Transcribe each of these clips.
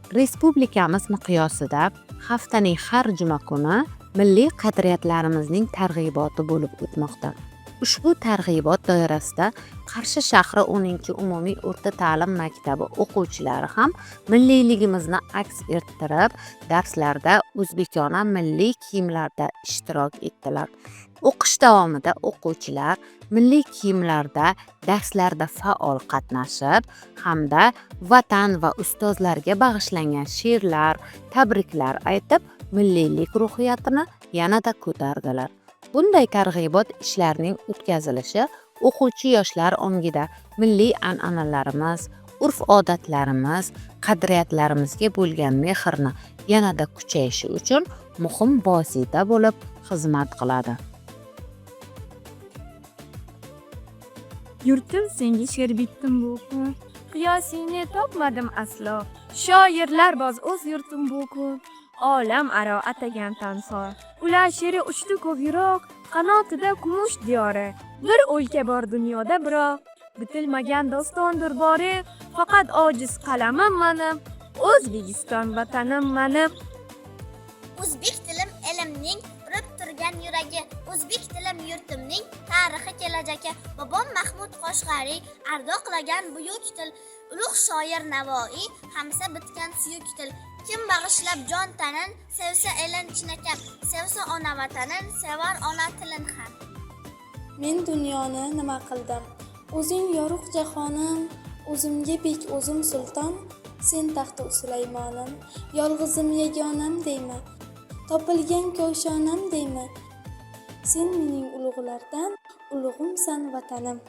Respublikamiz miqyosida haftaning har juma kuni milliy qadriyatlarimizning targ'iboti bo'lib o'tmoqda. Ushbu targ'ibot doirasida Qarshi shahri 10-umumiy o'rta ta'lim maktabi o'quvchilari ham milliyligimizni aks ettirib, darslarda o'zbekona milliy kiyimlarda ishtirok etdilar. O'qish davomida o'quvchilar milliy kiyimlarda darslarda faol qatnashib, hamda vatan va ustozlarga bag'ishlangan she'rlar, tabriklar aytib, milliylik ruhiyatini yanada ko'tardilar. Bunday targ'ibot ishlarining o'tkazilishi o'quvchi yoshlar ongida milliy an'analarimiz, urf-odatlarimiz, qadriyatlarimizga bo'lgan mehrni yanada kuchayishi uchun muhim vosita bo'lib xizmat qiladi. Yurtim senga she'r bitdim bu kun, qiyosingni topmadim aslo. Shoirlar boz o'z yurtim bu kun, olam aro atagan tanfor. Ular she'ri uchdi ko'p yiroq, qanotida kumush diyori. Bir o'lka bor dunyoda biroq, bitilmagan dostondir bori. Faqat ojiz qalamim manim, O'zbekiston vatanim manim. O'zbek tilim elimning urib turgan yuragi, o'zbek tilim yurtimning tarixi kelajagi. Bobom Mahmud Qoshg'ariy ardoqlagan buyuk til, ulug' shoir Navoiy hamsa bitgan suyuk til. Kim bag'ishlab jon tanin, sevsa elin chinakam, sevsa ona vatanin, sevar ona tilin ham. Men dunyoni nima qildim? O'zing yorug' jahonim, o'zimga bek o'zim sulton, sen taxti Sulaymonim, yolg'izim yagonam deyma, topilgan koshonam deyma. Sen mening ulug'lardan, ulug'imsan vatanim.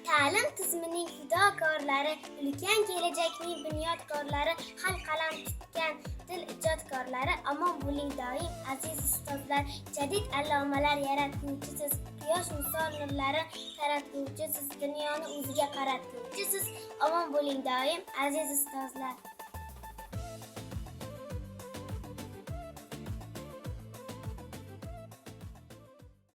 Ta'lim tizimining fidokorlari, ulkan kelajakning bunyodkorlari, xalq qalam tutgan til ijodkorlari, omon bo'ling doim aziz ustozlar, jadid allomalar yaratguvchisiz, quyosh misol nurlari taratguvchisiz, dunyoni o'ziga qaratguvchisiz, omon bo'ling doim aziz ustozlar.